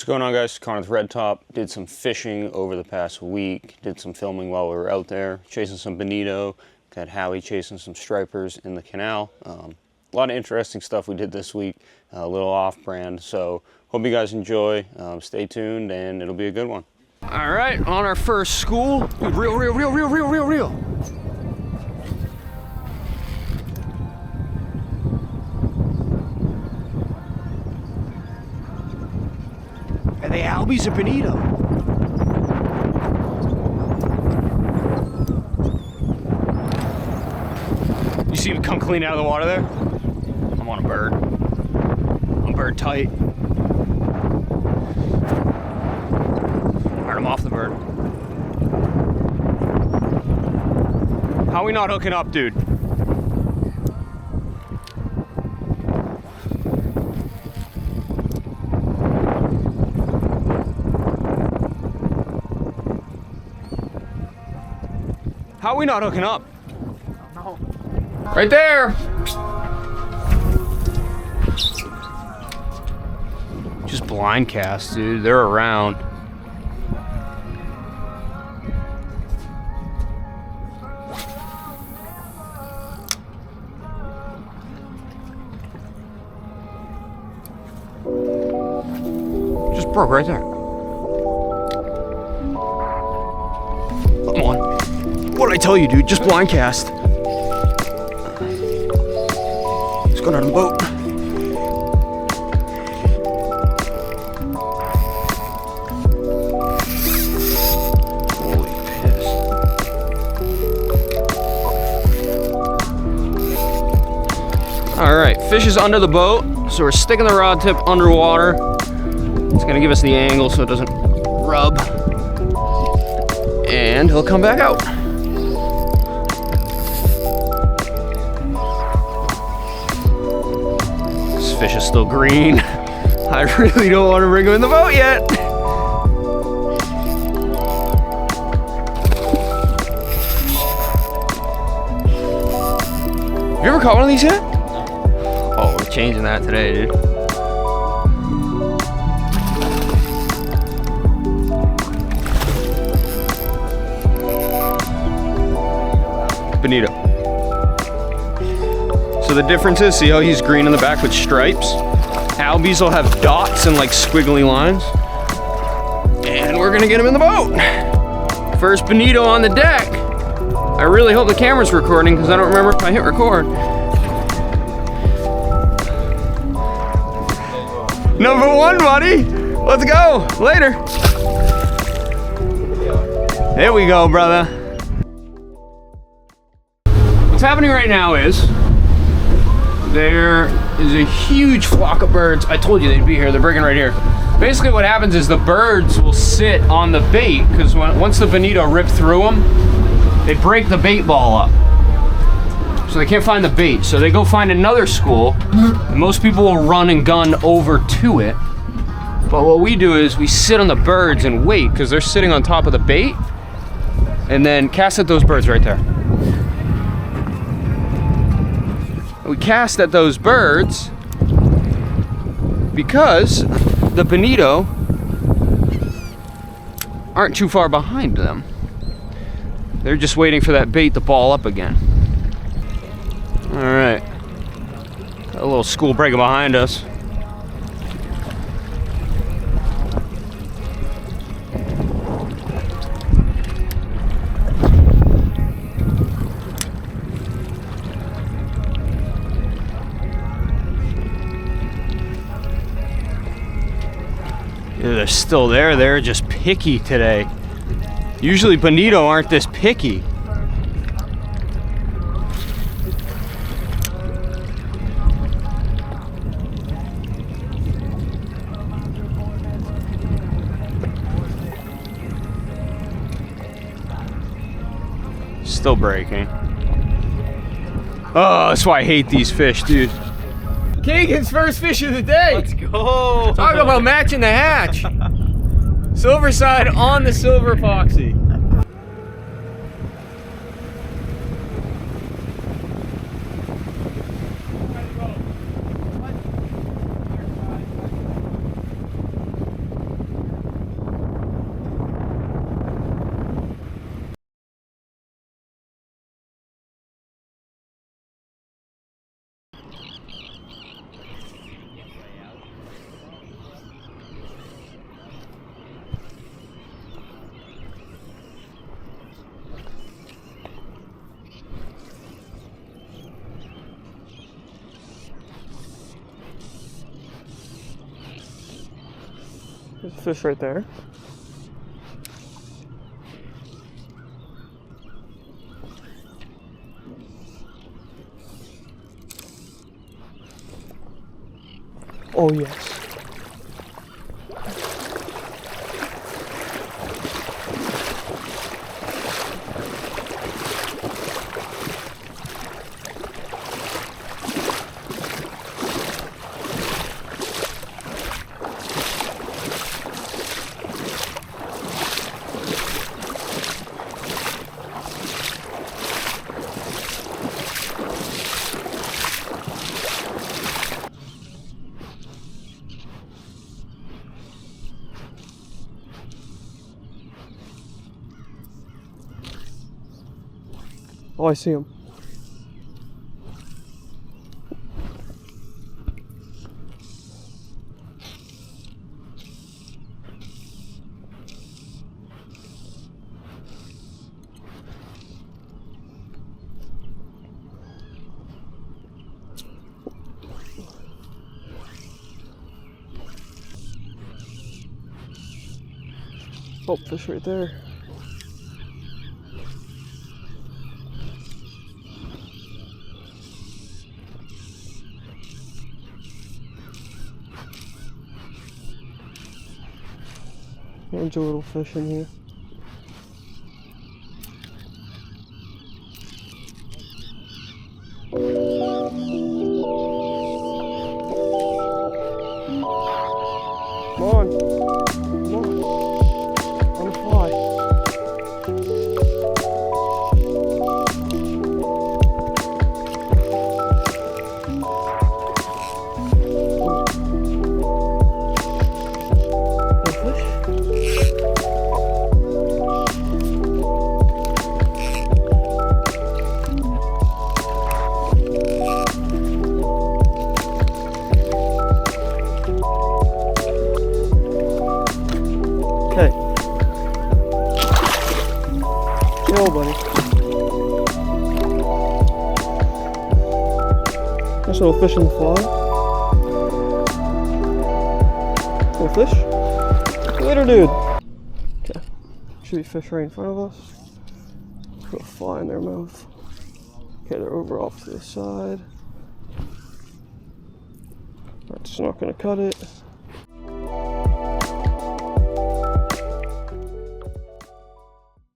going on, guys? Connor with Red Top. Did some fishing over the past week. Did some filming while we were out there, chasing some bonito. Got Howie chasing some stripers in the canal. A lot of interesting stuff we did this week. A little off-brand. So hope you guys enjoy. Stay tuned, and it'll be a good one. All right, on our first school. Dude, reel. Are they albies or bonito? You see me come clean out of the water there? I'm on a bird. I'm bird tight. Alright, I'm off the bird. How are we not hooking up, dude? How are we not hooking up? No. Right there! Just blind cast, dude. They're around. Just broke right there. Come on. What did I tell you, dude? Just blind cast. He's going out of the boat. Holy piss. Alright, fish is under the boat, so we're sticking the rod tip underwater. It's gonna give us the angle so it doesn't rub. And he'll come back out. Fish is still green. I really don't want to bring him in the boat yet. Have you ever caught one of these yet? Oh, we're changing that today, dude. Bonito. So the difference is, see how he's green in the back with stripes? Albies will have dots and like squiggly lines. And we're gonna get him in the boat. First bonito on the deck. I really hope the camera's recording because I don't remember if I hit record. Number one, buddy. Let's go. Later. There we go, brother. What's happening right now is there is a huge flock of birds. I told you they'd be here. They're breaking right here. Basically what happens is the birds will sit on the bait because once the bonito rip through them, they break the bait ball up. So they can't find the bait. So they go find another school. And most people will run and gun over to it. But what we do is we sit on the birds and wait because they're sitting on top of the bait. And then cast at those birds right there. We cast at those birds because the bonito aren't too far behind them. They're just waiting for that bait to ball up again. All right, got a little school breaking behind us. They're still there. They're just picky today. Usually bonito aren't this picky. Still breaking. Oh, that's why I hate these fish, dude. Kagan's first fish of the day. Let's go. Talk about matching the hatch. Silver side on the silver epoxy. Fish right there. Oh yes. Oh, I see him. Oh, fish right there. There's a little fish in here. Come on. Come on. On the fly. Okay. Yo, buddy. Nice little fish in the fly. Little fish. Later, dude. Okay. Should be fish right in front of us. Put a fly in their mouth. Okay, they're over off to the side. That's not gonna cut it.